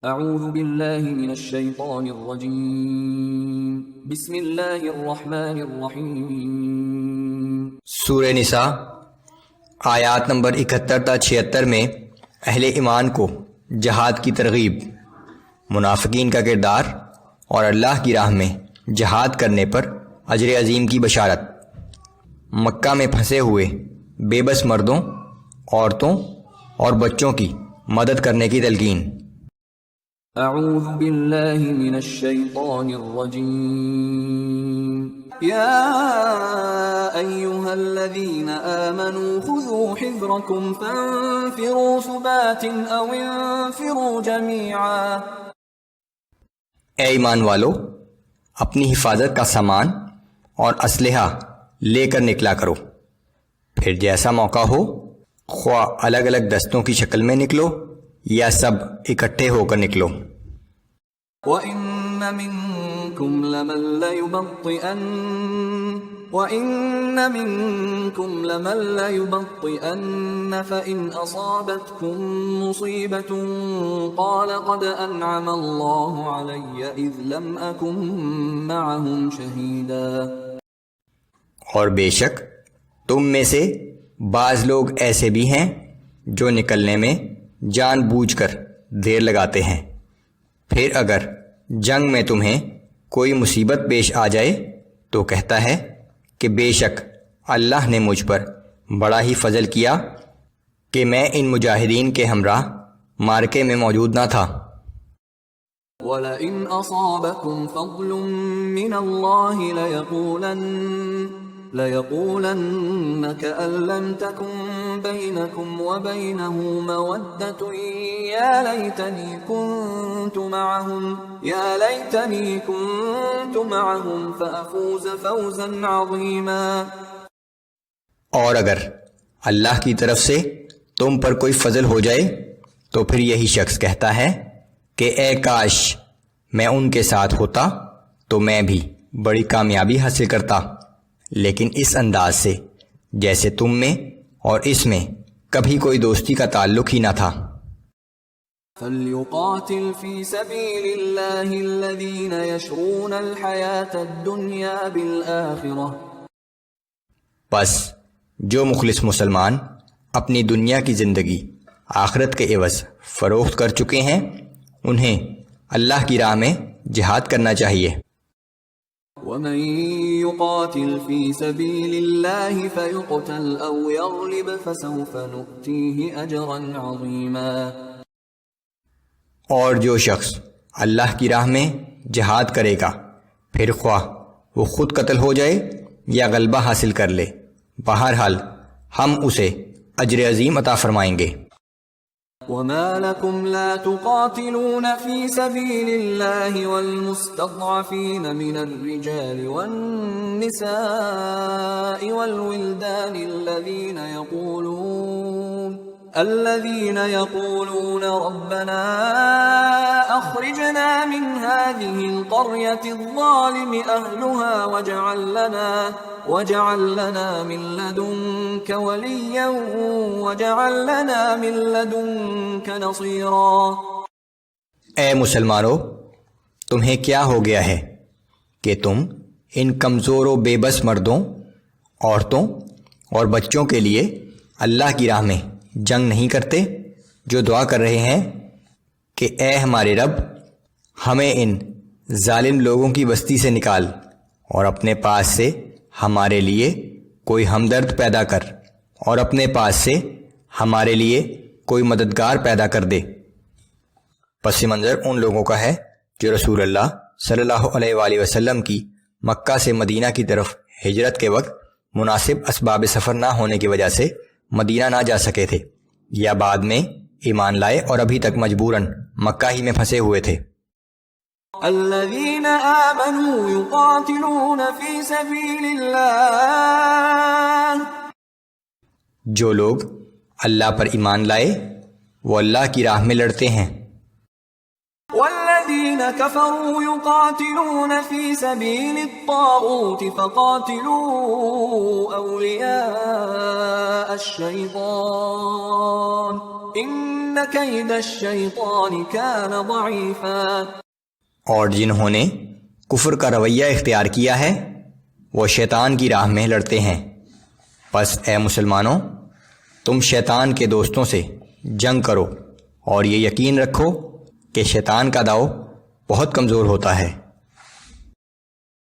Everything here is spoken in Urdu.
اعوذ باللہ من الشیطان الرجیم بسم اللہ الرحمن الرحیم۔ سورہ نساء آیات نمبر 71 تا 76 میں اہل ایمان کو جہاد کی ترغیب، منافقین کا کردار اور اللہ کی راہ میں جہاد کرنے پر اجر عظیم کی بشارت، مکہ میں پھنسے ہوئے بے بس مردوں، عورتوں اور بچوں کی مدد کرنے کی تلقین۔ اعوذ باللہ من الشیطان الرجیم یا ایہا الذین آمنوا خذوا حذرکم فانفروا ثبات او انفروا جمیعا۔ اے ایمان والو، اپنی حفاظت کا سامان اور اسلحہ لے کر نکلا کرو، پھر جیسا موقع ہو خواہ الگ الگ دستوں کی شکل میں نکلو یا سب اکٹھے ہو کر نکلو۔ وَإِنَّ مِنكُمْ لَمَن لَيُبَطِّئَنَّ فَإِنْ أَصَابَتْكُمْ مُصِيبَةٌ قَالَ قَدْ أَنْعَمَ اللَّهُ عَلَيَّ إِذْ لَمْ أَكُنْ مَعَهُمْ شَهِيدًا۔ اور بے شک تم میں سے بعض لوگ ایسے بھی ہیں جو نکلنے میں جان بوجھ کر دیر لگاتے ہیں، پھر اگر جنگ میں تمہیں کوئی مصیبت پیش آ جائے تو کہتا ہے کہ بے شک اللہ نے مجھ پر بڑا ہی فضل کیا کہ میں ان مجاہدین کے ہمراہ مارکے میں موجود نہ تھا۔ وَلَئِنْ أَصَابَكُمْ فَضْلٌ مِّنَ اللَّهِ لَيَقُولَنَّ كَأَن لَّمْ تَكُن بَيْنَكُمْ وَبَيْنَهُ مَوَدَّةٌ يَا لَيْتَنِي كُنتُ مَعَهُمْ فَأَفُوزَ فَوْزًا عَظِيمًا۔ اور اگر اللہ کی طرف سے تم پر کوئی فضل ہو جائے تو پھر یہی شخص کہتا ہے کہ اے کاش میں ان کے ساتھ ہوتا تو میں بھی بڑی کامیابی حاصل کرتا، لیکن اس انداز سے جیسے تم میں اور اس میں کبھی کوئی دوستی کا تعلق ہی نہ تھا۔ فَلْيُقَاتِلْ فِي سَبِيلِ اللَّهِ الَّذِينَ يَشْرُونَ الْحَيَاةَ الدُّنْيَا بِالْآخِرَةِ۔ بس جو مخلص مسلمان اپنی دنیا کی زندگی آخرت کے عوض فروخت کر چکے ہیں، انہیں اللہ کی راہ میں جہاد کرنا چاہیے۔ وَمَن يُقَاتِلْ فِي سَبِيلِ اللَّهِ فَيُقْتَلْ أَوْ يَغْلِبْ فَسَوْفَ نُؤْتِيهِ أَجْرًا عَظِيمًا۔ اور جو شخص اللہ کی راہ میں جہاد کرے گا، پھر خواہ وہ خود قتل ہو جائے یا غلبہ حاصل کر لے، بہرحال ہم اسے اجر عظیم عطا فرمائیں گے۔ وَمَا لَكُمْ لَا تُقَاتِلُونَ فِي سَبِيلِ اللَّهِ وَالْمُسْتَضْعَفِينَ مِنَ الرِّجَالِ وَالنِّسَاءِ وَالْوِلْدَانِ الَّذِينَ يَقُولُونَ رَبَّنَا أَخْرِجْنَا مِنْ هَذِهِ الْقَرْيَةِ الظَّالِمِ أَهْلُهَا وَاجْعَل لَّنَا مِن لَّدُنكَ وَلِيًّا وَاجْعَل لَّنَا مِن لَّدُنكَ نَصِيرًا۔ اے مسلمانوں، تمہیں کیا ہو گیا ہے کہ تم ان کمزور و بے بس مردوں، عورتوں اور بچوں کے لیے اللہ کی راہ میں جنگ نہیں کرتے، جو دعا کر رہے ہیں کہ اے ہمارے رب، ہمیں ان ظالم لوگوں کی بستی سے نکال اور اپنے پاس سے ہمارے لیے کوئی ہمدرد پیدا کر اور اپنے پاس سے ہمارے لیے کوئی مددگار پیدا کر دے۔ پس منظر ان لوگوں کا ہے جو رسول اللہ صلی اللہ علیہ وآلہ وسلم کی مکہ سے مدینہ کی طرف ہجرت کے وقت مناسب اسباب سفر نہ ہونے کی وجہ سے مدینہ نہ جا سکے تھے، یا بعد میں ایمان لائے اور ابھی تک مجبوراً مکہ ہی میں پھنسے ہوئے تھے۔ الذين آمنوا يقاتلون في سبيل الله۔ جو لوگ اللہ پر ایمان لائے وہ اللہ کی راہ میں لڑتے ہیں۔ والذين كفروا يقاتلون في سبيل الطاغوت فقاتلوا أولياء الشيطان إن كيد الشيطان كان ضعيفا۔ اور جنہوں نے کفر کا رویہ اختیار کیا ہے وہ شیطان کی راہ میں لڑتے ہیں۔ پس اے مسلمانوں، تم شیطان کے دوستوں سے جنگ کرو اور یہ یقین رکھو کہ شیطان کا داؤ بہت کمزور ہوتا ہے۔